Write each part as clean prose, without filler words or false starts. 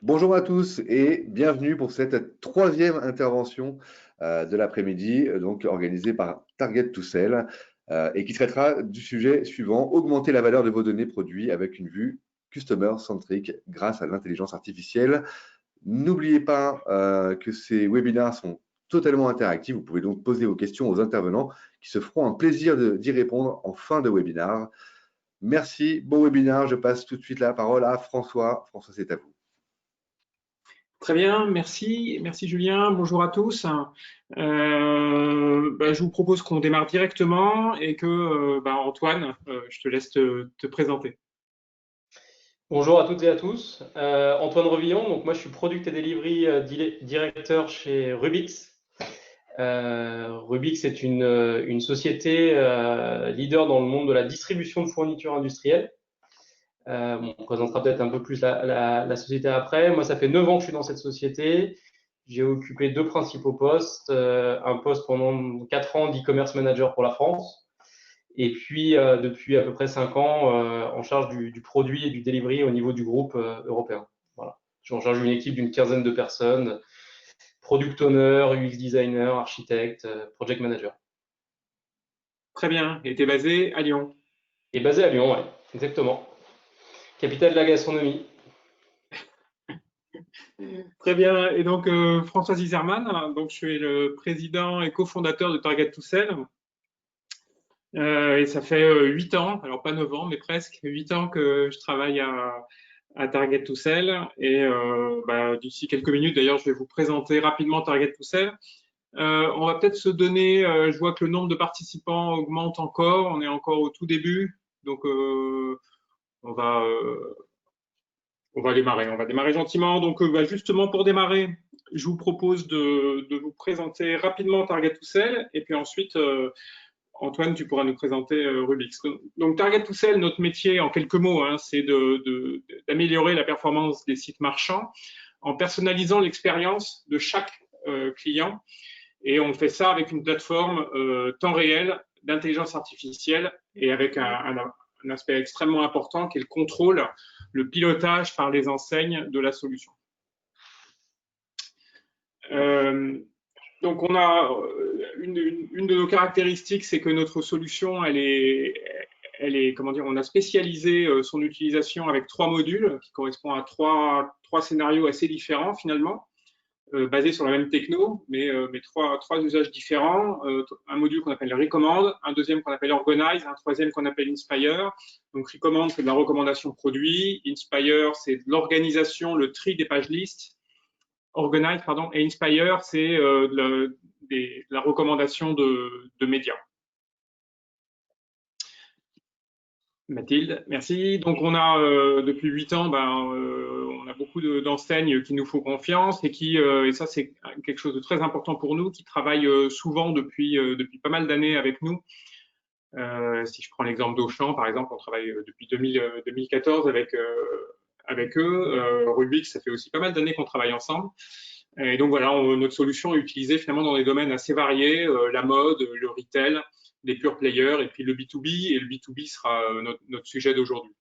Bonjour à tous et bienvenue pour cette troisième intervention de l'après-midi, donc organisée par Target to Sell et qui traitera du sujet suivant, augmenter la valeur de vos données produits avec une vue customer-centric grâce à l'intelligence artificielle. N'oubliez pas que ces webinaires sont totalement interactifs. Vous pouvez donc poser vos questions aux intervenants qui se feront un plaisir d'y répondre en fin de webinaire. Merci, bon webinaire. Je passe tout de suite la parole à François. François, c'est à vous. Très bien, merci. Merci Julien. Bonjour à tous. Je vous propose qu'on démarre directement et que Antoine, je te laisse te présenter. Bonjour à toutes et à tous. Antoine Revillon, donc moi je suis Product et Delivery Directeur chez Rubix. Rubix est une société leader dans le monde de la distribution de fournitures industrielles. On présentera peut-être un peu plus la société après. Moi, ça fait 9 ans que je suis dans cette société. J'ai occupé deux principaux postes. Un poste pendant 4 ans d'e-commerce manager pour la France. Et puis, depuis à peu près 5 ans, en charge du produit et du delivery au niveau du groupe européen. Voilà. Je suis en charge d'une équipe d'une quinzaine de personnes, product owner, UX designer, architecte, project manager. Très bien. Et tu es basé à Lyon. Et basé à Lyon, ouais, exactement. Capitale de la gastronomie. Très bien. Et donc, François Zizerman, donc je suis le président et cofondateur de Target to Sell. Et ça fait 8 ans, alors pas 9 ans, mais presque 8 ans que je travaille à Target to Sell. Et d'ici quelques minutes, d'ailleurs, je vais vous présenter rapidement Target to Sell. On va peut-être se donner, je vois que le nombre de participants augmente encore, on est encore au tout début, donc on va, euh, on va démarrer gentiment. Donc justement pour démarrer, je vous propose de vous présenter rapidement Target to Sell, et puis ensuite Antoine, tu pourras nous présenter Rubix. Donc, Target to Sell, notre métier, en quelques mots, hein, c'est d'améliorer la performance des sites marchands en personnalisant l'expérience de chaque client. Et on fait ça avec une plateforme temps réel d'intelligence artificielle et avec un aspect extrêmement important qui est le contrôle, le pilotage par les enseignes de la solution. Donc, on a une de nos caractéristiques, c'est que notre solution, comment dire, on a spécialisé son utilisation avec 3 modules qui correspondent à trois scénarios assez différents finalement, basés sur la même techno, mais trois usages différents. Un module qu'on appelle Recommand, un deuxième qu'on appelle Organize, un troisième qu'on appelle Inspire. Donc, Recommand, c'est de la recommandation produit. Inspire, c'est de l'organisation, le tri des pages listes. Organize, pardon, et Inspire, c'est de la recommandation de médias. Mathilde, merci. Donc, on a depuis 8 ans, on a beaucoup d'enseignes qui nous font confiance et ça, c'est quelque chose de très important pour nous, qui travaillent souvent depuis pas mal d'années avec nous. Si je prends l'exemple d'Auchan, par exemple, on travaille depuis 2014 avec eux. Rubix, ça fait aussi pas mal d'années qu'on travaille ensemble. Et donc voilà, notre solution est utilisée finalement dans des domaines assez variés, la mode, le retail, les pure players et puis le B2B. Et le B2B sera notre sujet d'aujourd'hui.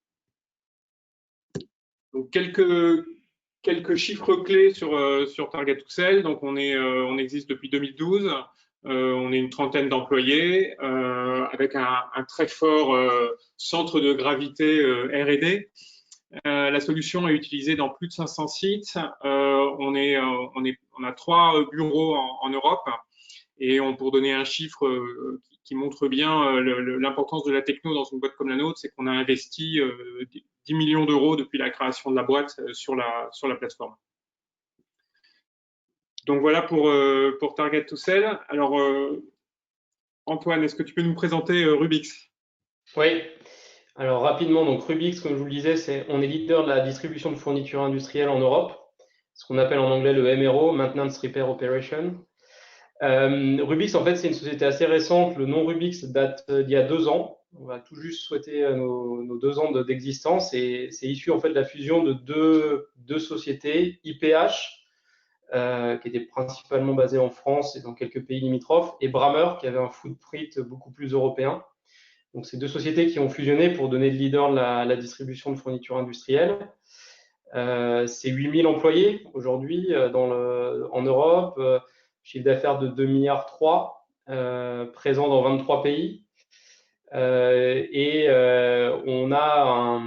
Donc quelques chiffres clés sur Target to Sell. Donc on existe depuis 2012. On est une trentaine d'employés avec un très fort centre de gravité R&D. La solution est utilisée dans plus de 500 sites. On a 3 bureaux en Europe. Et pour donner un chiffre qui montre bien l'importance de la techno dans une boîte comme la nôtre, c'est qu'on a investi 10 millions d'euros depuis la création de la boîte sur la plateforme. Donc voilà pour Target to Sell. Alors, Antoine, est-ce que tu peux nous présenter Rubix? Oui. Alors rapidement, donc Rubix, comme je vous le disais, on est leader de la distribution de fournitures industrielles en Europe, ce qu'on appelle en anglais le MRO, Maintenance Repair Operation. Rubix, en fait, c'est une société assez récente. Le nom Rubix date d'il y a 2 ans. On va tout juste souhaiter nos 2 ans d'existence et c'est issu en fait de la fusion de deux sociétés, IPH, qui était principalement basée en France et dans quelques pays limitrophes, et Brammer, qui avait un footprint beaucoup plus européen. Donc, c'est deux sociétés qui ont fusionné pour donner le leader de la distribution de fournitures industrielles. C'est 8000 employés aujourd'hui en Europe, chiffre d'affaires de 2,3 milliards, présent dans 23 pays. On a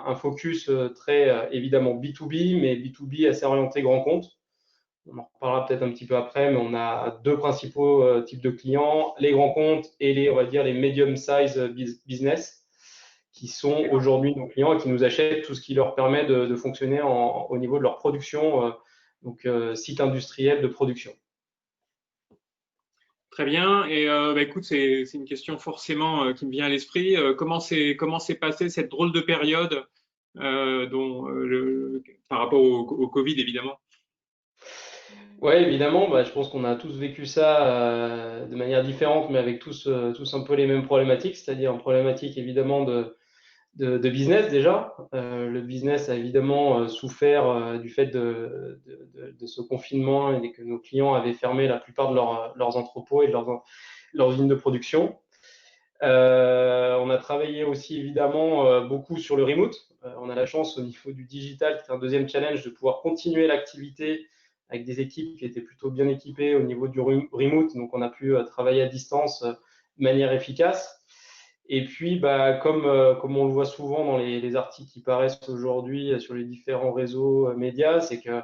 un focus très évidemment B2B, mais B2B assez orienté grand compte. On en reparlera peut-être un petit peu après, mais on a deux principaux types de clients, les grands comptes et on va dire les medium size business, qui sont aujourd'hui nos clients et qui nous achètent tout ce qui leur permet de fonctionner au niveau de leur production, site industriel de production. Très bien. Et écoute, c'est une question forcément qui me vient à l'esprit. Comment s'est passée cette drôle de période par rapport au Covid, évidemment? Ouais, évidemment, je pense qu'on a tous vécu ça de manière différente, mais avec tous un peu les mêmes problématiques, c'est-à-dire une problématique évidemment de business déjà. Le business a évidemment souffert du fait de ce confinement et que nos clients avaient fermé la plupart de leurs entrepôts et de leurs lignes de production. On a travaillé aussi évidemment beaucoup sur le remote. On a la chance au niveau du digital, qui est un deuxième challenge, de pouvoir continuer l'activité avec des équipes qui étaient plutôt bien équipées au niveau du remote. Donc on a pu travailler à distance de manière efficace. Et puis, comme on le voit souvent dans les articles qui paraissent aujourd'hui sur les différents réseaux médias, c'est que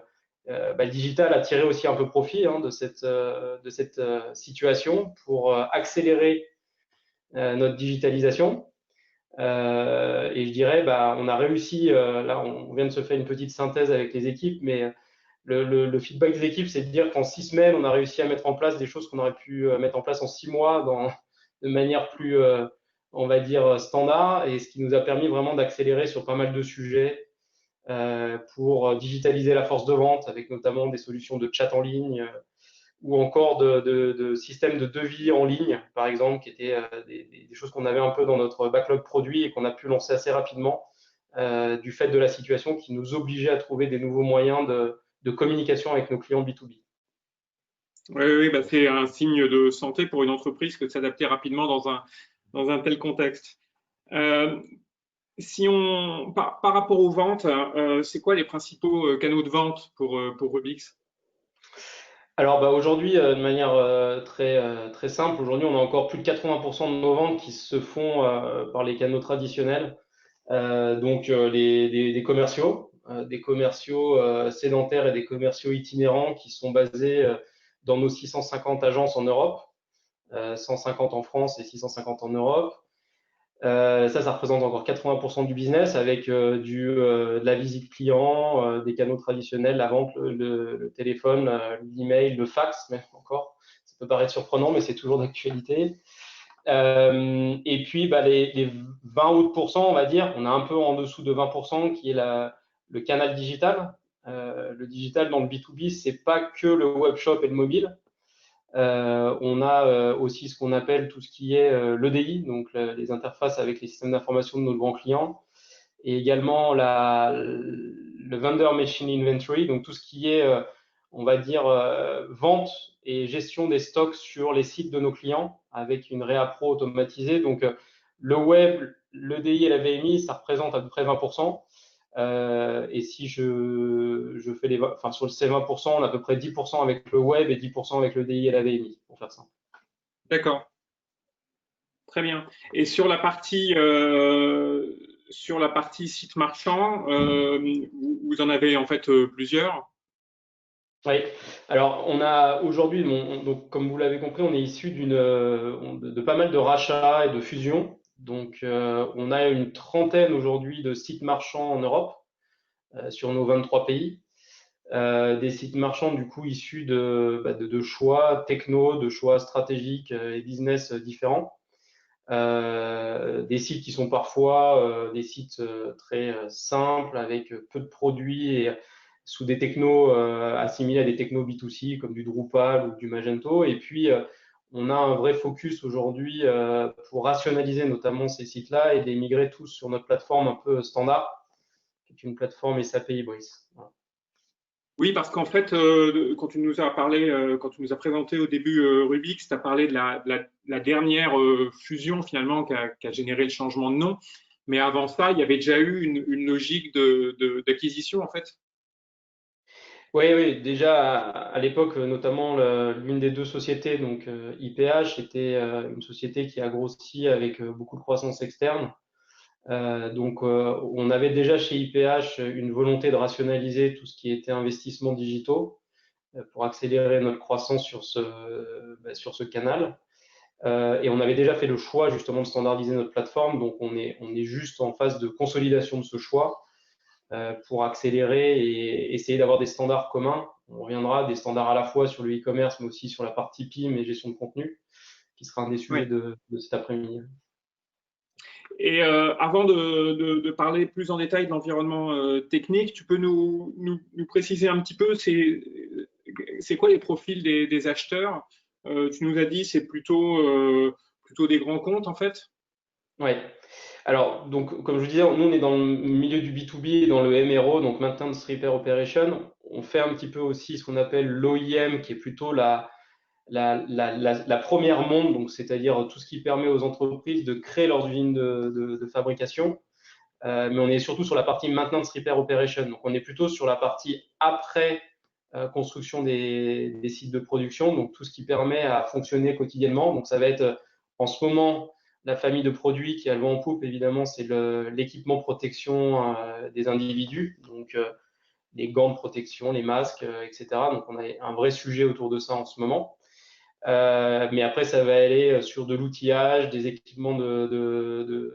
le digital a tiré aussi un peu profit de cette situation pour accélérer notre digitalisation. Et je dirais, on a réussi, là on vient de se faire une petite synthèse avec les équipes, mais le feedback des équipes, c'est de dire qu'en 6 semaines, on a réussi à mettre en place des choses qu'on aurait pu mettre en place en 6 mois de manière plus, on va dire, standard, et ce qui nous a permis vraiment d'accélérer sur pas mal de sujets pour digitaliser la force de vente, avec notamment des solutions de chat en ligne ou encore de systèmes de devis en ligne, par exemple, qui étaient des choses qu'on avait un peu dans notre backlog produit et qu'on a pu lancer assez rapidement du fait de la situation qui nous obligeait à trouver des nouveaux moyens de communication avec nos clients B2B. Oui, c'est un signe de santé pour une entreprise que de s'adapter rapidement dans un tel contexte. Par rapport aux ventes, c'est quoi les principaux canaux de vente pour Rubix? Alors aujourd'hui, de manière très simple, aujourd'hui on a encore plus de 80% de nos ventes qui se font par les canaux traditionnels, des commerciaux sédentaires et des commerciaux itinérants qui sont basés dans nos 650 agences en Europe, 150 en France et 650 en Europe. Ça représente encore 80% du business avec de la visite client, des canaux traditionnels, la vente, le téléphone, l'email, le fax, même encore. Ça peut paraître surprenant, mais c'est toujours d'actualité. Et puis, les 20 autres pourcents, on va dire, on a un peu en dessous de 20% qui est le canal digital. Le digital dans le B2B, c'est pas que le webshop et le mobile. On a aussi ce qu'on appelle tout ce qui est l'EDI, donc les interfaces avec les systèmes d'information de nos grands clients, et également le Vendor Machine Inventory, donc tout ce qui est, on va dire, vente et gestion des stocks sur les sites de nos clients avec une réappro automatisée. Donc le web, l'EDI et la VMI, ça représente à peu près 20%. Et si je fais sur ces 20%, on a à peu près 10% avec le web et 10% avec le DI et la VMI, pour faire ça. D'accord. Très bien. Et sur la partie site marchand, vous en avez en fait plusieurs? Oui. Alors, on a aujourd'hui, donc comme vous l'avez compris, on est issu de pas mal de rachats et de fusions. Donc, on a une trentaine aujourd'hui de sites marchands en Europe sur nos 23 pays. Des sites marchands du coup issus de choix techno, de choix stratégiques et business différents. Des sites qui sont parfois des sites très simples avec peu de produits et sous des technos assimilés à des technos B2C comme du Drupal ou du Magento. Et puis on a un vrai focus aujourd'hui pour rationaliser notamment ces sites-là et les migrer tous sur notre plateforme un peu standard, qui est une plateforme SAP Hybris. Voilà. Oui, parce qu'en fait, quand tu nous as parlé, quand tu nous as présenté au début Rubix, tu as parlé de la dernière fusion finalement qui a généré le changement de nom. Mais avant ça, il y avait déjà eu une logique d'acquisition, en fait. Oui, oui, déjà à l'époque, notamment l'une des deux sociétés, donc IPH, était une société qui a grossi avec beaucoup de croissance externe. Donc, on avait déjà chez IPH une volonté de rationaliser tout ce qui était investissements digitaux pour accélérer notre croissance sur ce canal. Et on avait déjà fait le choix justement de standardiser notre plateforme. Donc, on est juste en phase de consolidation de ce choix pour accélérer et essayer d'avoir des standards communs. On reviendra des standards à la fois sur le e-commerce, mais aussi sur la partie PIM et gestion de contenu, qui sera un des sujets Ouais. de cet après-midi. Et avant de parler plus en détail de l'environnement technique, tu peux nous préciser un petit peu, c'est quoi les profils des acheteurs? Tu nous as dit c'est plutôt des grands comptes en fait. Ouais. Alors, donc, comme je vous disais, nous, on est dans le milieu du B2B, dans le MRO, donc Maintenance Repair Operation. On fait un petit peu aussi ce qu'on appelle l'OIM, qui est plutôt la première monde, donc c'est-à-dire tout ce qui permet aux entreprises de créer leurs usines de fabrication. Mais on est surtout sur la partie Maintenance Repair Operation. Donc, on est plutôt sur la partie après construction des sites de production, donc tout ce qui permet à fonctionner quotidiennement. Donc, ça va être en ce moment la famille de produits qui a le vent en poupe, évidemment, c'est l'équipement protection des individus, donc les gants de protection, les masques, etc. Donc, on a un vrai sujet autour de ça en ce moment. Mais après, ça va aller sur de l'outillage, des équipements de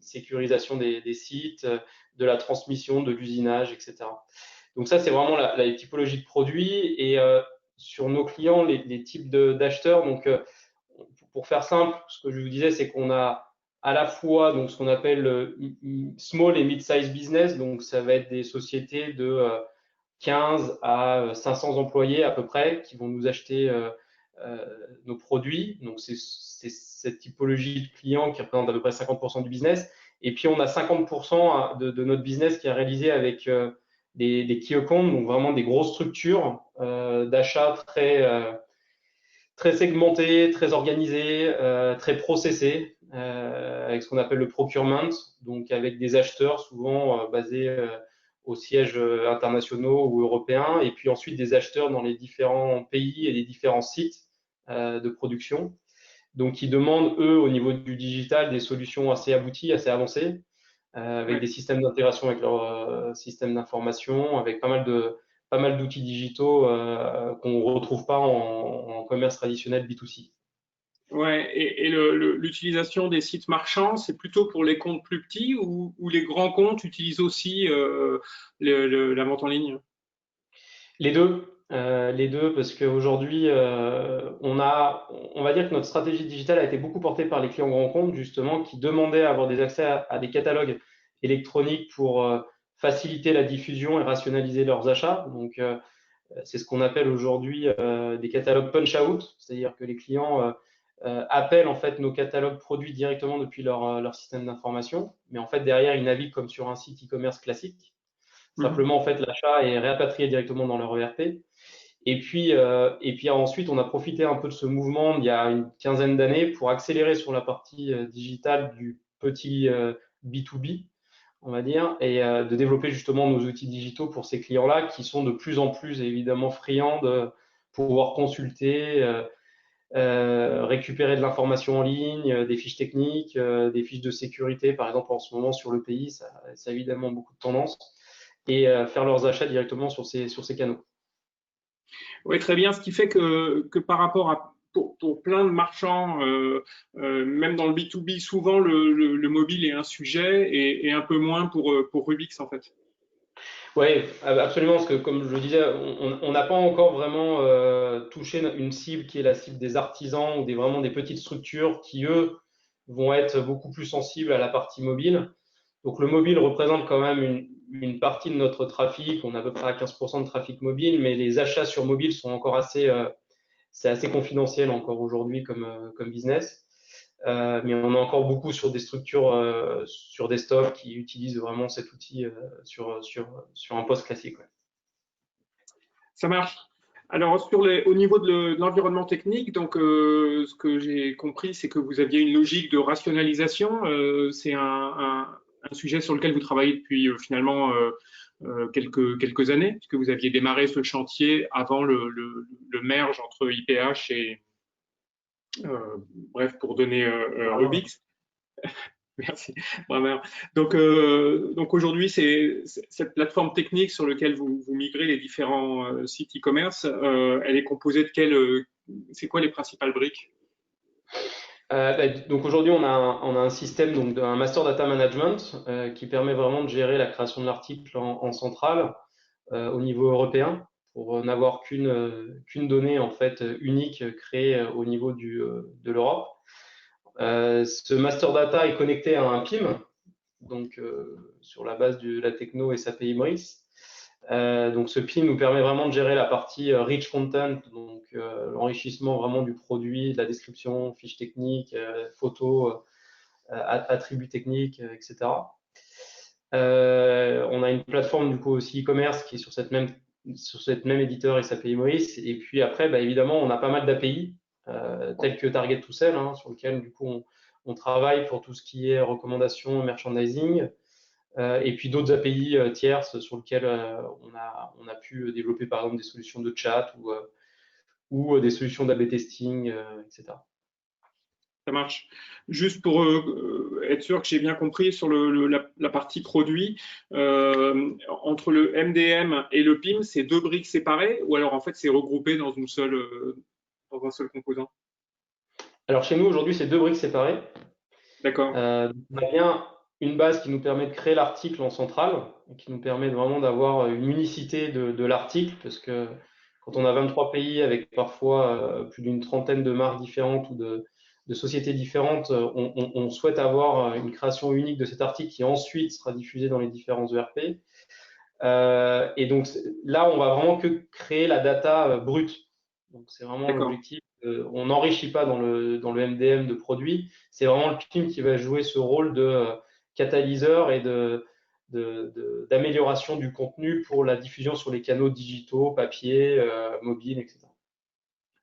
sécurisation des sites, de la transmission, de l'usinage, etc. Donc ça, c'est vraiment la typologie de produits. Et sur nos clients, les types d'acheteurs, donc pour faire simple, ce que je vous disais, c'est qu'on a à la fois donc, ce qu'on appelle small et mid-size business. Donc, ça va être des sociétés de 15 à 500 employés à peu près qui vont nous acheter nos produits. Donc, c'est cette typologie de clients qui représente à peu près 50% du business. Et puis, on a 50% de notre business qui est réalisé avec des key accounts, donc vraiment des grosses structures d'achat très segmenté, très organisé, très processé, avec ce qu'on appelle le procurement, donc avec des acheteurs souvent basés aux sièges internationaux ou européens, et puis ensuite des acheteurs dans les différents pays et les différents sites de production. Donc, qui demandent, eux, au niveau du digital, des solutions assez abouties, assez avancées, avec des systèmes d'intégration avec leur système d'information, avec pas mal d'outils digitaux qu'on ne retrouve pas en commerce traditionnel B2C. Ouais, et l'utilisation des sites marchands, c'est plutôt pour les comptes plus petits ou les grands comptes utilisent aussi la vente en ligne? Les deux, parce qu'aujourd'hui, on va dire que notre stratégie digitale a été beaucoup portée par les clients grands comptes, justement, qui demandaient à avoir des accès à des catalogues électroniques pour faciliter la diffusion et rationaliser leurs achats. Donc, c'est ce qu'on appelle aujourd'hui des catalogues punch-out, c'est-à-dire que les clients appellent en fait nos catalogues produits directement depuis leur système d'information, mais en fait derrière ils naviguent comme sur un site e-commerce classique. Simplement en fait l'achat est répatrié directement dans leur ERP. Et puis ensuite on a profité un peu de ce mouvement il y a une quinzaine d'années pour accélérer sur la partie digitale du petit B2B, on va dire, et de développer justement nos outils digitaux pour ces clients-là qui sont de plus en plus évidemment friands de pouvoir consulter, récupérer de l'information en ligne, des fiches techniques, des fiches de sécurité, par exemple en ce moment sur le pays, ça a évidemment beaucoup de tendance, et faire leurs achats directement sur ces canaux. Oui, très bien. Ce qui fait que par rapport à pour plein de marchands, même dans le B2B, souvent le mobile est un sujet et un peu moins pour Rubix en fait. Oui, absolument, parce que comme je le disais, on n'a pas encore vraiment touché une cible qui est la cible des artisans ou vraiment des petites structures qui, eux, vont être beaucoup plus sensibles à la partie mobile. Donc le mobile représente quand même une partie de notre trafic, on a à peu près à 15% de trafic mobile, mais les achats sur mobile sont encore c'est assez confidentiel encore aujourd'hui comme business. Mais on a encore beaucoup sur des structures sur desktop qui utilisent vraiment cet outil sur un poste classique. Ouais. Ça marche. Alors, au niveau de l'environnement technique, donc ce que j'ai compris, c'est que vous aviez une logique de rationalisation. C'est un sujet sur lequel vous travaillez depuis finalement quelques années, puisque vous aviez démarré ce chantier avant le merge entre IPH et, bref, pour donner Rubix. Merci, vraiment. Donc aujourd'hui, c'est cette plateforme technique sur laquelle vous migrez les différents sites e-commerce. Elle est composée de c'est quoi les principales briques? Donc aujourd'hui, on a un système, donc un master data management qui permet vraiment de gérer la création de l'article en centrale au niveau européen pour n'avoir qu'une donnée en fait unique créée au niveau de l'Europe. Ce master data est connecté à un PIM, donc sur la base de la techno SAP Imbris. Donc ce PIM nous permet vraiment de gérer la partie rich content, donc l'enrichissement vraiment du produit, de la description, fiches techniques, photos, attributs techniques, etc. On a une plateforme du coup aussi e-commerce qui est sur cette même éditeur SAP Imbris. Et puis après, évidemment, on a pas mal d'API tels que Target to Sell, sur lequel du coup on travaille pour tout ce qui est recommandation, merchandising. Et puis d'autres API tierces sur lesquelles on a pu développer par exemple des solutions de chat ou des solutions d'A/B testing, etc. Ça marche. Juste pour être sûr que j'ai bien compris sur la partie produit, entre le MDM et le PIM, c'est deux briques séparées ou alors en fait c'est regroupé dans un seul composant? Alors chez nous aujourd'hui, c'est deux briques séparées. D'accord. On a bien une base qui nous permet de créer l'article en centrale, qui nous permet vraiment d'avoir une unicité de l'article, parce que quand on a 23 pays avec parfois plus d'une trentaine de marques différentes ou de sociétés différentes, on souhaite avoir une création unique de cet article qui ensuite sera diffusé dans les différents ERP. Et donc là, on va vraiment que créer la data brute. Donc c'est vraiment l'objectif. On n'enrichit pas dans le MDM de produit. C'est vraiment le PIM qui va jouer ce rôle de catalyseur et d'amélioration du contenu pour la diffusion sur les canaux digitaux, papier, mobile, etc.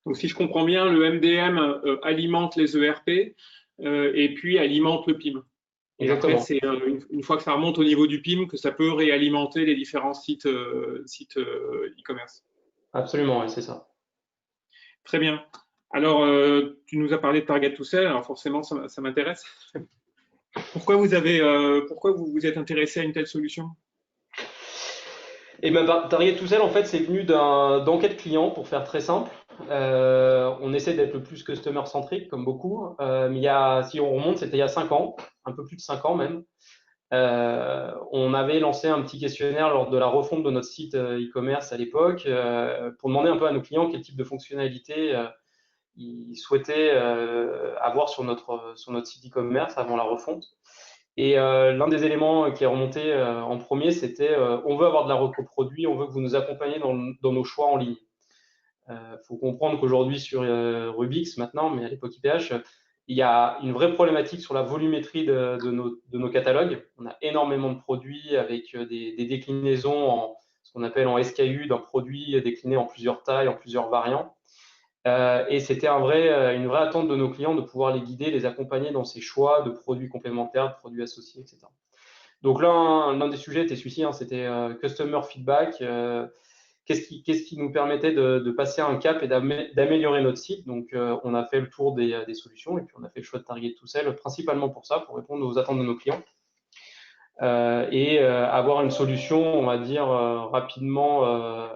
Donc si je comprends bien, le MDM alimente les ERP et puis alimente le PIM. Et Exactement. après, c'est une fois que ça remonte au niveau du PIM que ça peut réalimenter les différents sites e-commerce. Absolument, oui, c'est ça. Très bien. Alors, tu nous as parlé de Target to Sell, alors forcément, ça m'intéresse. Pourquoi vous vous êtes intéressé à une telle solution? Et Target to Sell, en fait, c'est venu d'enquête client, pour faire très simple. On essaie d'être le plus customer-centrique, comme beaucoup. Mais si on remonte, c'était il y a 5 ans, un peu plus de 5 ans même. On avait lancé un petit questionnaire lors de la refonte de notre site e-commerce à l'époque pour demander un peu à nos clients quel type de fonctionnalité ils souhaitaient avoir sur notre site e-commerce avant la refonte. Et l'un des éléments qui est remonté en premier, c'était on veut avoir de la recoproduit, on veut que vous nous accompagniez dans nos choix en ligne. Faut comprendre qu'aujourd'hui sur Rubix maintenant, mais à l'époque IPH, il y a une vraie problématique sur la volumétrie de nos catalogues. On a énormément de produits avec des déclinaisons en ce qu'on appelle en SKU d'un produit décliné en plusieurs tailles, en plusieurs variants. Et c'était une vraie attente de nos clients de pouvoir les guider, les accompagner dans ces choix de produits complémentaires, de produits associés, etc. Donc l'un des sujets était celui-ci, c'était customer feedback. Qu'est-ce qui nous permettait de passer un cap et d'améliorer notre site. Donc on a fait le tour des solutions et puis on a fait le choix de Target to Sell principalement pour ça, pour répondre aux attentes de nos clients. Et avoir une solution, on va dire, rapidement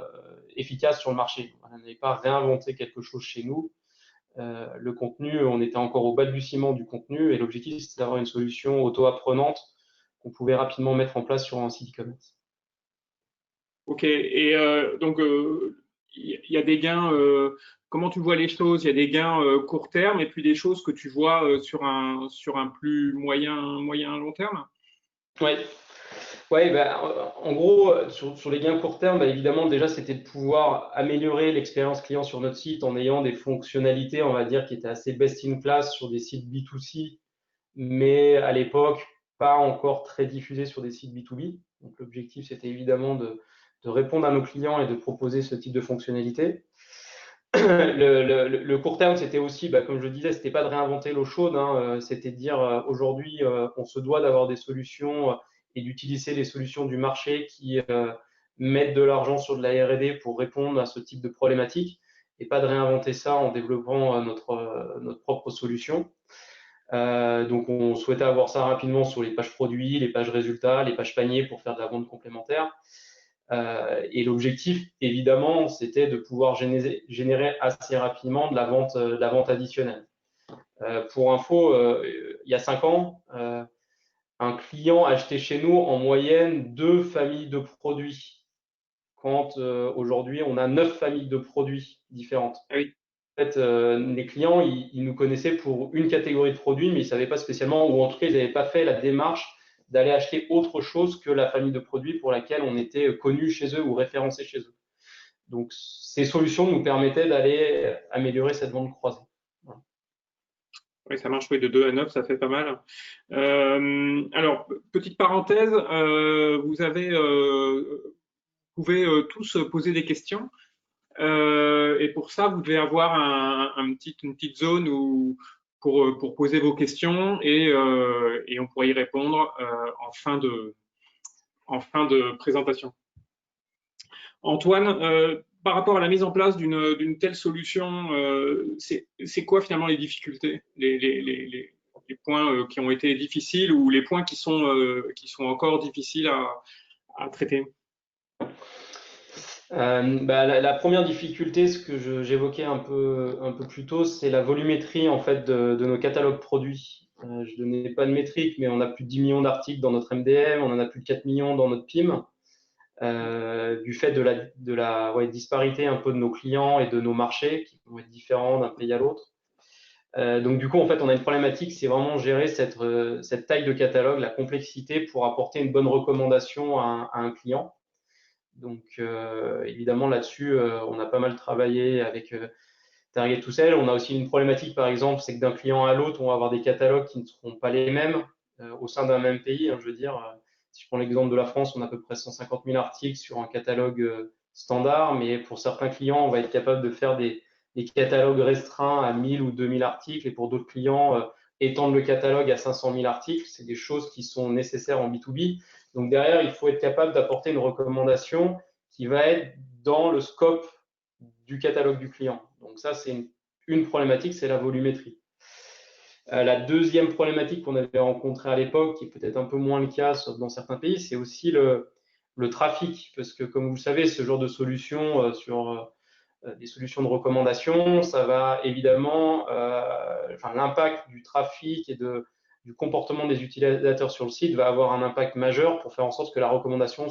efficace sur le marché. On n'avait pas réinventé quelque chose chez nous. Le contenu, on était encore au balbutiement du contenu et l'objectif, c'était d'avoir une solution auto-apprenante qu'on pouvait rapidement mettre en place sur un site e-commerce. Ok, et donc il y a des gains, comment tu vois les choses? Il y a des gains court terme et puis des choses que tu vois sur un plus moyen long terme? Oui. Ouais, en gros, sur les gains court terme, évidemment, déjà, c'était de pouvoir améliorer l'expérience client sur notre site en ayant des fonctionnalités, on va dire, qui étaient assez best in class sur des sites B2C, mais à l'époque, pas encore très diffusés sur des sites B2B. Donc, l'objectif, c'était évidemment de répondre à nos clients et de proposer ce type de fonctionnalité. le court terme, c'était aussi, comme je le disais, c'était pas de réinventer l'eau chaude, hein, c'était de dire aujourd'hui, on se doit d'avoir des solutions et d'utiliser les solutions du marché qui mettent de l'argent sur de la R&D pour répondre à ce type de problématique et pas de réinventer ça en développant notre propre solution. Donc, on souhaitait avoir ça rapidement sur les pages produits, les pages résultats, les pages paniers pour faire de la vente complémentaire. Et l'objectif, évidemment, c'était de pouvoir générer assez rapidement de la vente additionnelle. Pour info, il y a 5 ans, un client achetait chez nous en moyenne 2 familles de produits, quand aujourd'hui on a 9 familles de produits différentes. Ah oui. En fait, les clients, ils nous connaissaient pour une catégorie de produits, mais ils ne savaient pas spécialement, ou en tout cas, ils n'avaient pas fait la démarche d'aller acheter autre chose que la famille de produits pour laquelle on était connu chez eux ou référencé chez eux. Donc, ces solutions nous permettaient d'aller améliorer cette vente croisée. Voilà. Oui, ça marche, oui, de 2 à 9, ça fait pas mal. Alors, petite parenthèse, pouvez tous poser des questions. Et pour ça, vous devez avoir une petite zone pour poser vos questions et on pourra y répondre en fin de présentation. Antoine, par rapport à la mise en place d'une telle solution, c'est quoi finalement les difficultés, les points qui ont été difficiles ou les points qui sont encore difficiles à traiter? La première difficulté, ce que j'évoquais un peu plus tôt, c'est la volumétrie en fait de nos catalogues produits. Je donnais pas de métrique, mais on a plus de 10 millions d'articles dans notre MDM, on en a plus de 4 millions dans notre PIM. Du fait de la disparité un peu de nos clients et de nos marchés qui vont être différents d'un pays à l'autre. Donc du coup, en fait, on a une problématique, c'est vraiment gérer cette taille de catalogue, la complexité pour apporter une bonne recommandation à un client. Donc évidemment là-dessus, on a pas mal travaillé avec Target to Sell. On a aussi une problématique, par exemple, c'est que d'un client à l'autre, on va avoir des catalogues qui ne seront pas les mêmes au sein d'un même pays. Hein, je veux dire, si je prends l'exemple de la France, on a à peu près 150 000 articles sur un catalogue standard, mais pour certains clients, on va être capable de faire des catalogues restreints à 1000 ou 2000 articles, et pour d'autres clients, étendre le catalogue à 500 000 articles. C'est des choses qui sont nécessaires en B2B. Donc derrière, il faut être capable d'apporter une recommandation qui va être dans le scope du catalogue du client. Donc ça, c'est une problématique, c'est la volumétrie. La deuxième problématique qu'on avait rencontrée à l'époque, qui est peut-être un peu moins le cas dans certains pays, c'est aussi le trafic. Parce que comme vous le savez, ce genre de solution sur des solutions de recommandation, ça va évidemment, l'impact du trafic et du comportement des utilisateurs sur le site va avoir un impact majeur pour faire en sorte que la recommandation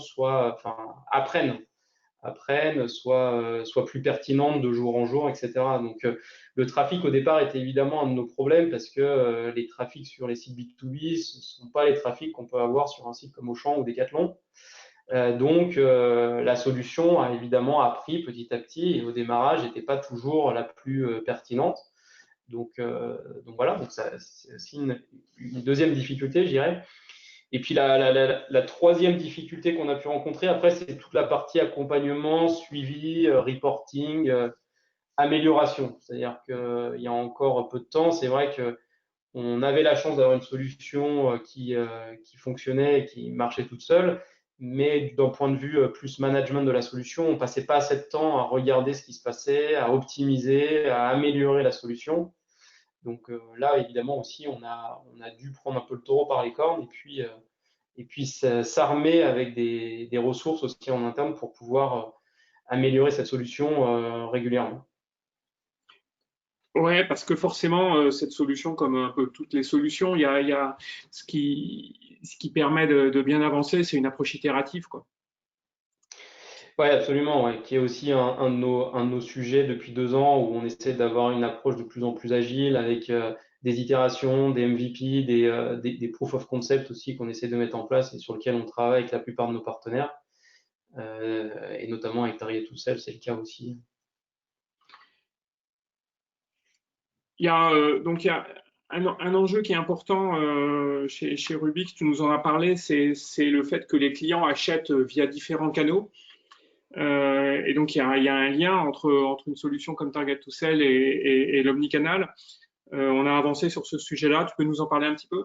apprenne, soit plus pertinente de jour en jour, etc. Donc, le trafic au départ était évidemment un de nos problèmes parce que les trafics sur les sites B2B, ce ne sont pas les trafics qu'on peut avoir sur un site comme Auchan ou Decathlon. Donc, la solution a évidemment appris petit à petit et au démarrage n'était pas toujours la plus pertinente. Donc voilà, donc c'est aussi une deuxième difficulté, je dirais. Et puis la troisième difficulté qu'on a pu rencontrer, après, c'est toute la partie accompagnement, suivi, reporting, amélioration. C'est-à-dire qu'il y a encore peu de temps, c'est vrai qu'on avait la chance d'avoir une solution qui fonctionnait et qui marchait toute seule, mais d'un point de vue plus management de la solution, on passait pas assez de temps à regarder ce qui se passait, à optimiser, à améliorer la solution. Donc là, évidemment aussi, on a dû prendre un peu le taureau par les cornes et puis s'armer avec des ressources aussi en interne pour pouvoir améliorer cette solution régulièrement. Ouais, parce que forcément, cette solution, comme un peu toutes les solutions, il y a ce qui permet de bien avancer, c'est une approche itérative, quoi. Oui, absolument, ouais, qui est aussi un de nos sujets depuis 2 ans où on essaie d'avoir une approche de plus en plus agile avec des itérations, des MVP, des proof of concept aussi qu'on essaie de mettre en place et sur lesquels on travaille avec la plupart de nos partenaires, et notamment avec Target to Sell, c'est le cas aussi. Il y a un enjeu qui est important chez Rubix, tu nous en as parlé, c'est le fait que les clients achètent via différents canaux. Et donc, il y a un lien entre une solution comme Target to Sell et l'omnicanal. On a avancé sur ce sujet-là. Tu peux nous en parler un petit peu?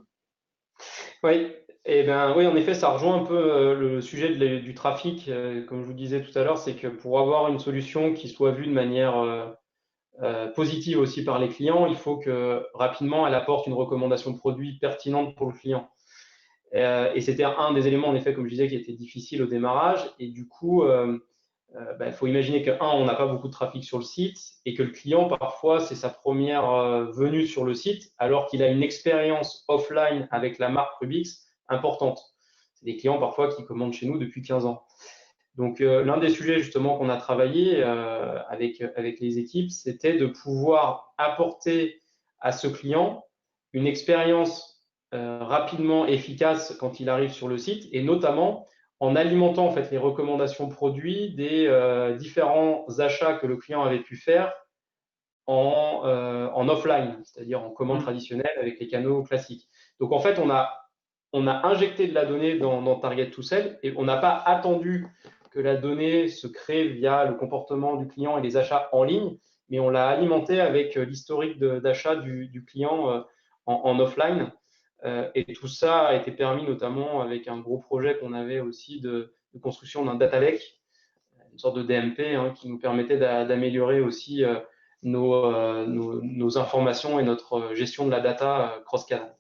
Oui, et ben oui, en effet, ça rejoint un peu le sujet du trafic. Comme je vous disais tout à l'heure, c'est que pour avoir une solution qui soit vue de manière positive aussi par les clients, il faut que rapidement elle apporte une recommandation de produit pertinente pour le client. Et c'était un des éléments, en effet, comme je disais, qui était difficile au démarrage. Et du coup, il faut imaginer que, on n'a pas beaucoup de trafic sur le site et que le client, parfois, c'est sa première venue sur le site alors qu'il a une expérience offline avec la marque Rubix importante. C'est des clients parfois qui commandent chez nous depuis 15 ans. Donc, l'un des sujets justement qu'on a travaillé avec les équipes, c'était de pouvoir apporter à ce client une expérience rapidement efficace quand il arrive sur le site et notamment en alimentant en fait les recommandations produits des différents achats que le client avait pu faire en offline, c'est-à-dire en commande traditionnelle avec les canaux classiques. Donc en fait, on a injecté de la donnée dans Target to Sell et on n'a pas attendu que la donnée se crée via le comportement du client et les achats en ligne, mais on l'a alimenté avec l'historique d'achat du client en offline. Et tout ça a été permis notamment avec un gros projet qu'on avait aussi de construction d'un data lake, une sorte de DMP qui nous permettait d'améliorer aussi nos informations et notre gestion de la data cross-canal.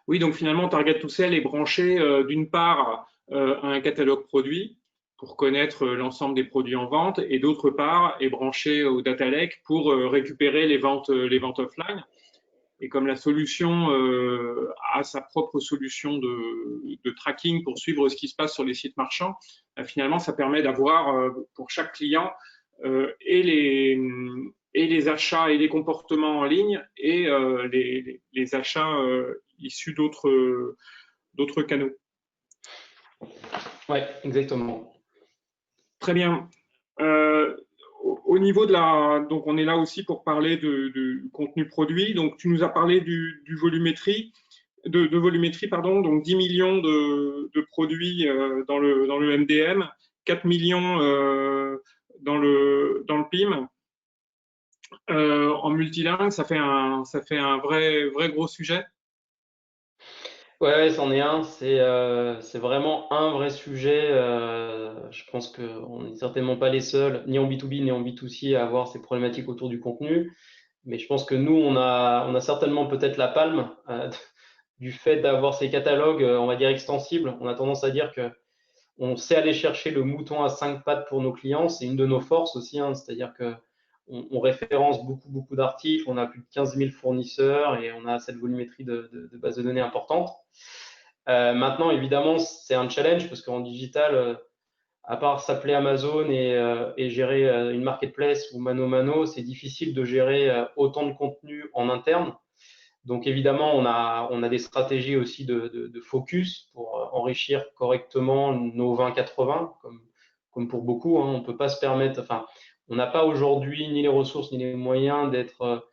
Oui, donc finalement, Target to Sell est branché d'une part à un catalogue produit pour connaître l'ensemble des produits en vente et d'autre part est branché au data lake pour récupérer les ventes offline. Et comme la solution a sa propre solution de tracking pour suivre ce qui se passe sur les sites marchands, finalement, ça permet d'avoir pour chaque client et les achats et les comportements en ligne et les achats issus d'autres canaux. Oui, exactement. Très bien. Au niveau donc on est là aussi pour parler de contenu produit. Donc tu nous as parlé du volumétrie, de volumétrie, pardon, donc 10 millions de produits dans le MDM, 4 millions dans le PIM. En multilingue, ça fait un vrai gros sujet. Ouais, c'en est un. C'est vraiment un vrai sujet. Je pense qu'on n'est certainement pas les seuls, ni en B2B ni en B2C, à avoir ces problématiques autour du contenu. Mais je pense que nous, on a certainement peut-être la palme du fait d'avoir ces catalogues, on va dire extensibles. On a tendance à dire que on sait aller chercher le mouton à 5 pattes pour nos clients. C'est une de nos forces aussi, c'est-à-dire que on référence beaucoup d'articles, on a plus de 15 000 fournisseurs et on a cette volumétrie de base de données importante. Maintenant, évidemment, c'est un challenge parce qu'en digital, à part s'appeler Amazon et gérer une marketplace ou mano mano, c'est difficile de gérer autant de contenu en interne. Donc évidemment, on a des stratégies aussi de focus pour enrichir correctement nos 20-80, comme pour beaucoup. On ne peut pas se permettre, enfin, on n'a pas aujourd'hui ni les ressources ni les moyens d'être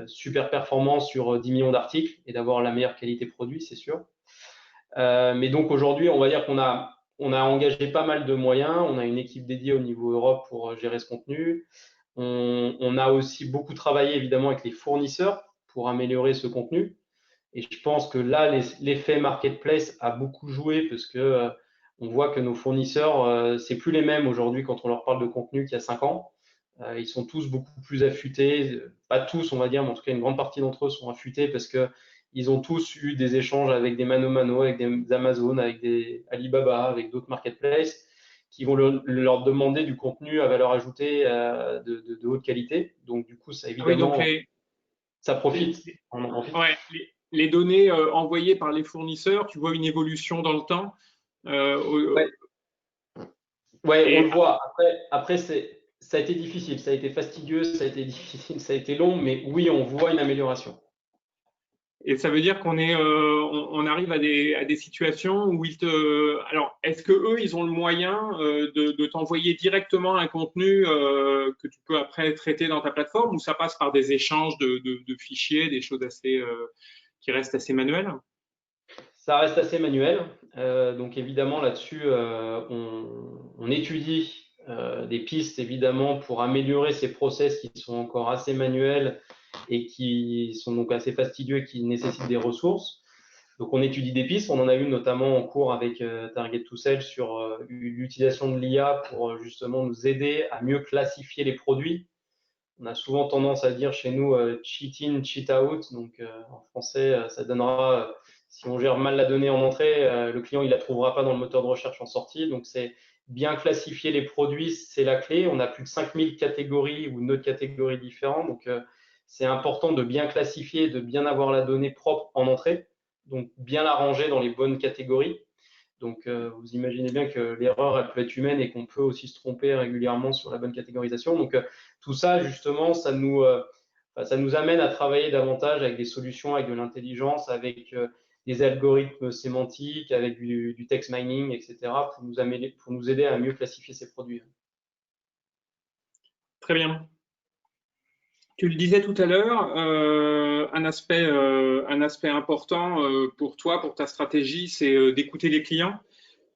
super performant sur 10 millions d'articles et d'avoir la meilleure qualité produit, c'est sûr. Mais donc aujourd'hui, on va dire qu'on a engagé pas mal de moyens. On a une équipe dédiée au niveau Europe pour gérer ce contenu. On a aussi beaucoup travaillé évidemment avec les fournisseurs pour améliorer ce contenu. Et je pense que là, l'effet marketplace a beaucoup joué parce que on voit que nos fournisseurs, c'est plus les mêmes aujourd'hui quand on leur parle de contenu qu'il y a 5 ans. Ils sont tous beaucoup plus affûtés, pas tous, on va dire, mais en tout cas une grande partie d'entre eux sont affûtés parce que ils ont tous eu des échanges avec des mano-mano, avec des Amazon, avec des Alibaba, avec d'autres marketplaces qui vont leur demander du contenu à valeur ajoutée de haute qualité. Donc du coup, ça évidemment, Ah oui, donc ça profite. ouais, les données envoyées par les fournisseurs, tu vois une évolution dans le temps. Ouais. Ouais, on Et, le voit. Après ça a été difficile, ça a été fastidieux, ça a été difficile, ça a été long, mais oui, on voit une amélioration. et ça veut dire on arrive à des situations où alors, est-ce que eux, ils ont le moyen de t'envoyer directement un contenu que tu peux après traiter dans ta plateforme, ou ça passe par des échanges de fichiers, des choses qui restent assez manuelles? Ça reste assez manuel. Donc évidemment là-dessus, on étudie des pistes évidemment pour améliorer ces process qui sont encore assez manuels et qui sont donc assez fastidieux et qui nécessitent des ressources. Donc on étudie des pistes. On en a eu notamment en cours avec Target to Sell sur l'utilisation de l'IA pour justement nous aider à mieux classifier les produits. On a souvent tendance à dire chez nous cheat in, cheat out. Donc en français, ça donnera, si on gère mal la donnée en entrée, le client il la trouvera pas dans le moteur de recherche en sortie. Donc c'est bien classifier les produits, c'est la clé. On a plus de 5000 catégories ou 9 catégories différentes. Donc c'est important de bien classifier, de bien avoir la donnée propre en entrée. Donc bien la ranger dans les bonnes catégories. Donc, vous imaginez bien que l'erreur, elle peut être humaine et qu'on peut aussi se tromper régulièrement sur la bonne catégorisation. Donc, tout ça, justement, ça nous amène à travailler davantage avec des solutions, avec de l'intelligence, avec des algorithmes sémantiques, avec du text mining, etc., pour nous aider à mieux classifier ces produits. Très bien. Tu le disais tout à l'heure, un aspect important pour toi, pour ta stratégie, c'est d'écouter les clients.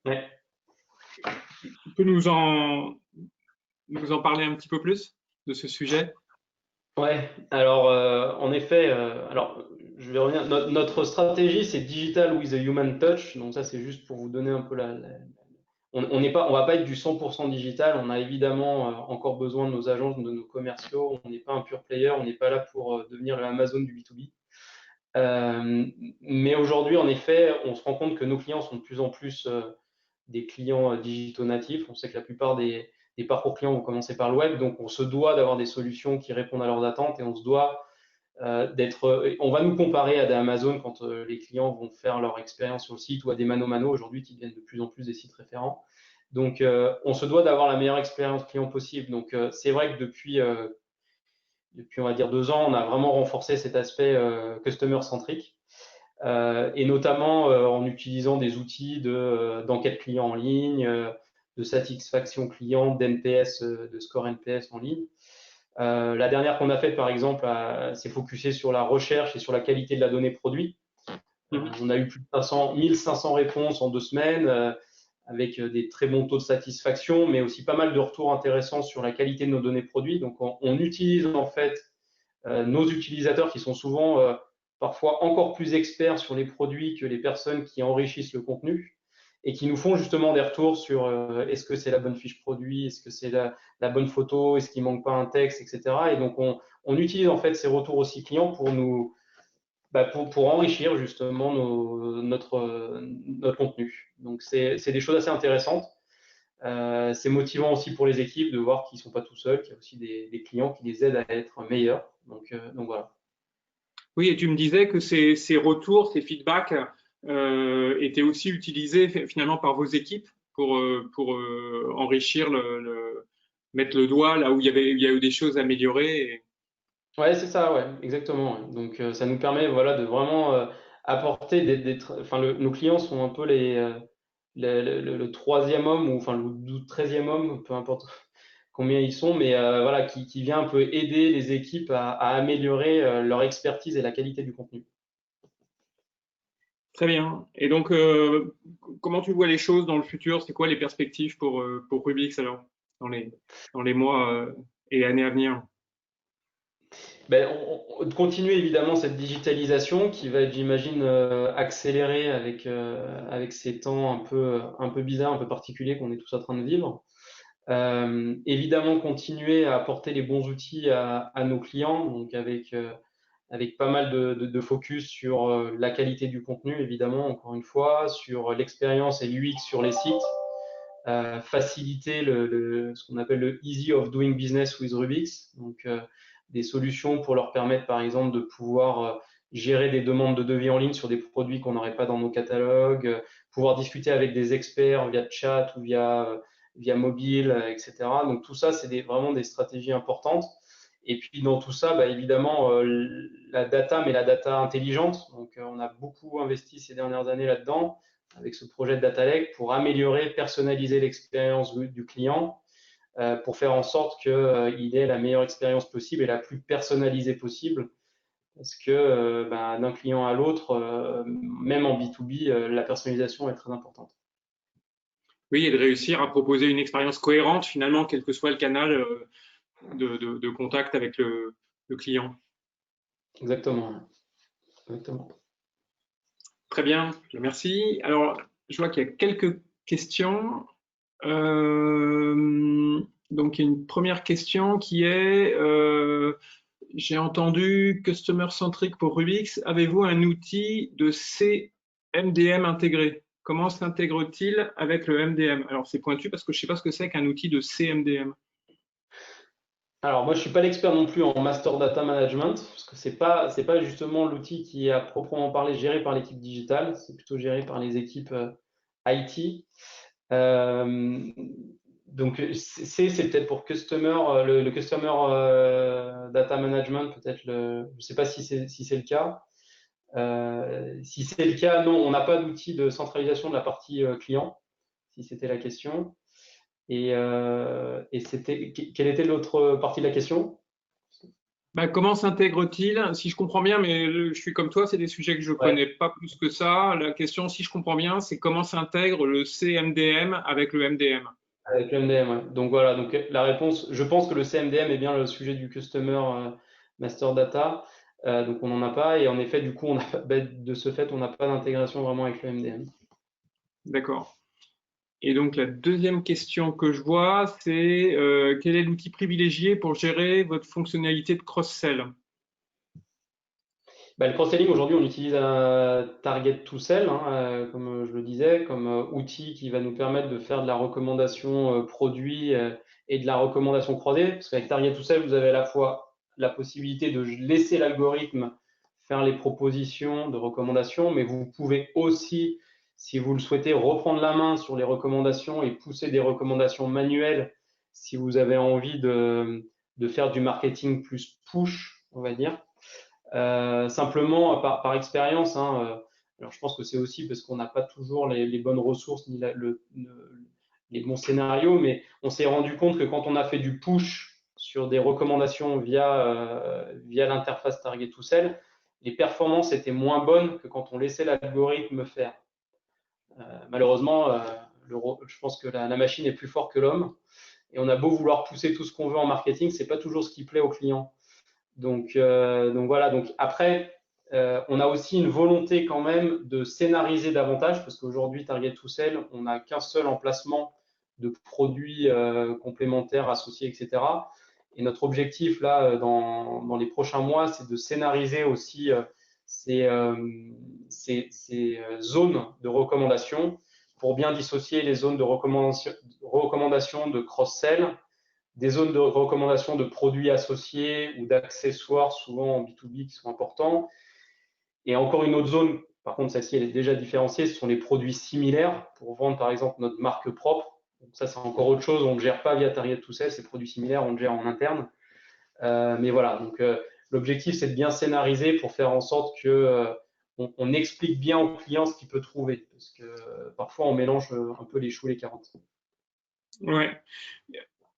Ouais. Tu peux nous en parler un petit peu plus de ce sujet? Ouais, alors en effet, alors je vais revenir. Notre stratégie, c'est digital with a human touch. Donc ça, c'est juste pour vous donner un peu on va pas être du 100% digital. On a évidemment encore besoin de nos agences, de nos commerciaux. On n'est pas un pure player. On n'est pas là pour devenir l'Amazon du B2B. Mais aujourd'hui, en effet, on se rend compte que nos clients sont de plus en plus des clients digitaux natifs. On sait que la plupart des parcours clients vont commencer par le web, donc on se doit d'avoir des solutions qui répondent à leurs attentes et on se doit on va nous comparer à des Amazon quand les clients vont faire leur expérience sur le site ou à des Mano aujourd'hui qui deviennent de plus en plus des sites référents. Donc, on se doit d'avoir la meilleure expérience client possible. Donc, c'est vrai que depuis, on va dire 2 ans, on a vraiment renforcé cet aspect customer centric. Et notamment en utilisant des outils d'enquête client en ligne, de satisfaction client, d'NPS, de score NPS en ligne. La dernière qu'on a faite, par exemple, s'est focusée sur la recherche et sur la qualité de la donnée produit. On a eu plus de 1500 réponses en 2 semaines, avec des très bons taux de satisfaction, mais aussi pas mal de retours intéressants sur la qualité de nos données produits. Donc, on utilise en fait nos utilisateurs qui sont souvent parfois encore plus experts sur les produits que les personnes qui enrichissent le contenu et qui nous font justement des retours sur est-ce que c'est la bonne fiche produit, est-ce que c'est la bonne photo, est-ce qu'il manque pas un texte, etc. Et donc, on utilise en fait ces retours aussi clients pour pour enrichir justement notre contenu. Donc, c'est des choses assez intéressantes. C'est motivant aussi pour les équipes de voir qu'ils ne sont pas tout seuls, qu'il y a aussi des clients qui les aident à être meilleurs. Donc voilà. Oui, et tu me disais que ces retours, ces feedbacks étaient aussi utilisés finalement par vos équipes pour enrichir mettre le doigt là où il y a eu des choses à améliorer. Ouais, c'est ça, ouais, exactement. Ouais. Donc ça nous permet voilà, de vraiment apporter nos clients sont un peu le troisième homme ou enfin le 13e homme, peu importe combien ils sont, mais voilà, qui vient un peu aider les équipes à améliorer leur expertise et la qualité du contenu. Très bien. Et donc, comment tu vois les choses dans le futur? C'est quoi les perspectives pour Rubix alors dans les mois et années à venir? Ben, on continue évidemment cette digitalisation qui va être, j'imagine, accélérée avec ces temps un peu bizarres, un peu particuliers qu'on est tous en train de vivre. Évidemment, continuer à apporter les bons outils à nos clients, donc avec pas mal de focus sur la qualité du contenu, évidemment, encore une fois, sur l'expérience et l'UX sur les sites, faciliter ce qu'on appelle le easy of doing business with Rubix, donc des solutions pour leur permettre, par exemple, de pouvoir gérer des demandes de devis en ligne sur des produits qu'on n'aurait pas dans nos catalogues, pouvoir discuter avec des experts via chat ou via mobile, etc. Donc tout ça, c'est vraiment des stratégies importantes. Et puis dans tout ça, évidemment, la data, mais la data intelligente. Donc on a beaucoup investi ces dernières années là-dedans avec ce projet de Data Lake pour améliorer, personnaliser l'expérience du client, pour faire en sorte qu'il ait la meilleure expérience possible et la plus personnalisée possible parce que d'un client à l'autre, même en B2B, la personnalisation est très importante. Oui, et de réussir à proposer une expérience cohérente, finalement, quel que soit le canal de contact avec le client. Exactement. Exactement. Très bien, merci. Alors, je vois qu'il y a quelques questions. Donc, il y a une première question qui est, j'ai entendu Customer Centric pour Rubix. Avez-vous un outil de CMDM intégré? Comment s'intègre-t-il avec le MDM? Alors, c'est pointu parce que je ne sais pas ce que c'est qu'un outil de CMDM. Alors moi, je suis pas l'expert non plus en Master Data Management, parce que c'est pas justement l'outil qui est à proprement parler géré par l'équipe digitale, c'est plutôt géré par les équipes IT. Euh, donc c'est peut-être pour customer, le customer data management, peut-être je sais pas si c'est le cas. Si c'est le cas, non, on n'a pas d'outil de centralisation de la partie client, si c'était la question. Et quelle était l'autre partie de la question? Bah, comment s'intègre-t-il? Si je comprends bien, mais je suis comme toi, c'est des sujets que je Ouais, connais pas plus que ça. La question, si je comprends bien, c'est comment s'intègre le CMDM avec le MDM. avec le MDM, ouais. Donc voilà, donc la réponse, je pense que le CMDM est bien le sujet du Customer Master Data. Donc on n'en a pas, et en effet, du coup, de ce fait, on n'a pas d'intégration vraiment avec le MDM. D'accord. Et donc la deuxième question que je vois, c'est quel est l'outil privilégié pour gérer votre fonctionnalité de cross-sell? Le cross-selling, aujourd'hui, on utilise un Target to Sell, hein, comme je le disais, comme outil qui va nous permettre de faire de la recommandation produit et de la recommandation croisée. Parce qu'avec Target to Sell, vous avez à la fois la possibilité de laisser l'algorithme faire les propositions de recommandations, mais vous pouvez aussi, si vous le souhaitez, reprendre la main sur les recommandations et pousser des recommandations manuelles si vous avez envie de faire du marketing plus push, on va dire. Simplement, par expérience, hein, alors je pense que c'est aussi parce qu'on n'a pas toujours les bonnes ressources ni les bons scénarios, mais on s'est rendu compte que quand on a fait du push sur des recommandations via l'interface Target to Sell, les performances étaient moins bonnes que quand on laissait l'algorithme faire. Malheureusement, je pense que la machine est plus forte que l'homme, et on a beau vouloir pousser tout ce qu'on veut en marketing, c'est pas toujours ce qui plaît aux clients. Donc voilà. Donc après, on a aussi une volonté quand même de scénariser davantage, parce qu'aujourd'hui, Target to Sell, on n'a qu'un seul emplacement de produits complémentaires, associés, etc. Et notre objectif là, dans les prochains mois, c'est de scénariser aussi ces zones de recommandation pour bien dissocier les zones de recommandation de cross-sell, des zones de recommandation de produits associés ou d'accessoires, souvent en B2B, qui sont importants. Et encore une autre zone, par contre, celle-ci, elle est déjà différenciée, ce sont les produits similaires pour vendre, par exemple, notre marque propre. Donc ça, c'est encore autre chose. On ne gère pas via Target to Sell, ces produits similaires, on le gère en interne. Mais voilà, donc l'objectif, c'est de bien scénariser pour faire en sorte que on explique bien au client ce qu'il peut trouver. Parce que parfois, on mélange un peu les choux et les carottes. Ouais,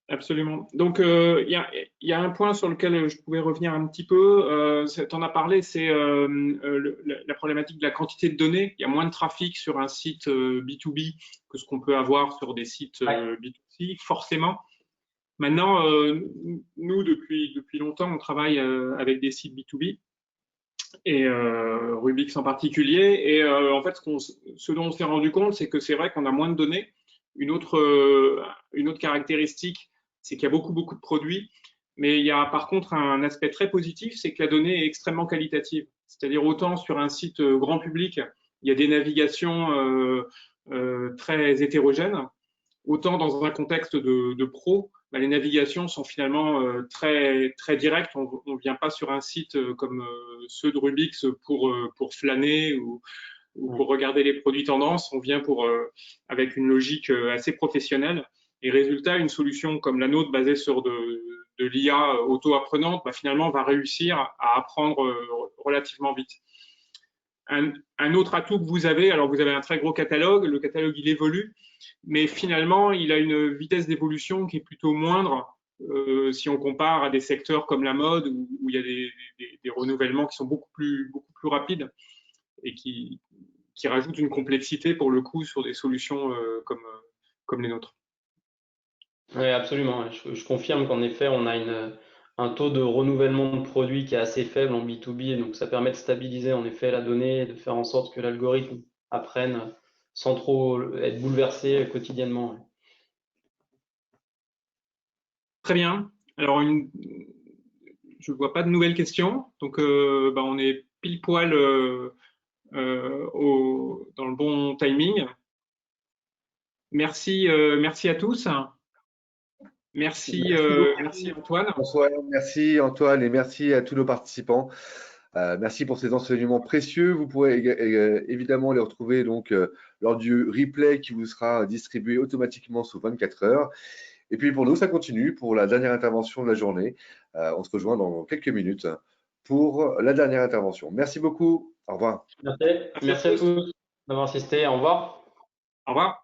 absolument. Donc, il y a un point sur lequel je pouvais revenir un petit peu. Tu en as parlé, c'est la problématique de la quantité de données. Il y a moins de trafic sur un site B2B que ce qu'on peut avoir sur des sites Ouais. B2C, forcément. Maintenant, nous, depuis longtemps, on travaille avec des sites B2B et Rubix en particulier. Et en fait, ce dont on s'est rendu compte, c'est que c'est vrai qu'on a moins de données. Une autre caractéristique, c'est qu'il y a beaucoup de produits, mais il y a par contre un aspect très positif, c'est que la donnée est extrêmement qualitative. C'est-à-dire autant sur un site grand public, il y a des navigations très hétérogènes, autant dans un contexte de pro, bah, les navigations sont finalement très directes. On ne vient pas sur un site comme ceux de Rubix pour flâner ou pour regarder les produits tendances. On vient avec une logique assez professionnelle. Et résultat, une solution comme la nôtre basée sur de l'IA auto-apprenante, bah, finalement, va réussir à apprendre relativement vite. Un autre atout que vous avez, alors vous avez un très gros catalogue, le catalogue il évolue, mais finalement il a une vitesse d'évolution qui est plutôt moindre si on compare à des secteurs comme la mode où il y a des renouvellements qui sont beaucoup plus rapides et qui rajoutent une complexité pour le coup sur des solutions comme les nôtres. Oui, absolument. Je confirme qu'en effet, on a un taux de renouvellement de produits qui est assez faible en B2B, et donc ça permet de stabiliser en effet la donnée et de faire en sorte que l'algorithme apprenne sans trop être bouleversé quotidiennement. Très bien. Alors, je ne vois pas de nouvelles questions, donc on est pile poil dans le bon timing. Merci à tous. Merci Antoine. Bonsoir, merci Antoine et merci à tous nos participants. Merci pour ces enseignements précieux. Vous pourrez évidemment les retrouver donc lors du replay qui vous sera distribué automatiquement sous 24 heures. Et puis pour nous, ça continue pour la dernière intervention de la journée. On se rejoint dans quelques minutes pour la dernière intervention. Merci beaucoup. Au revoir. Merci à tous d'avoir assisté. Au revoir. Au revoir.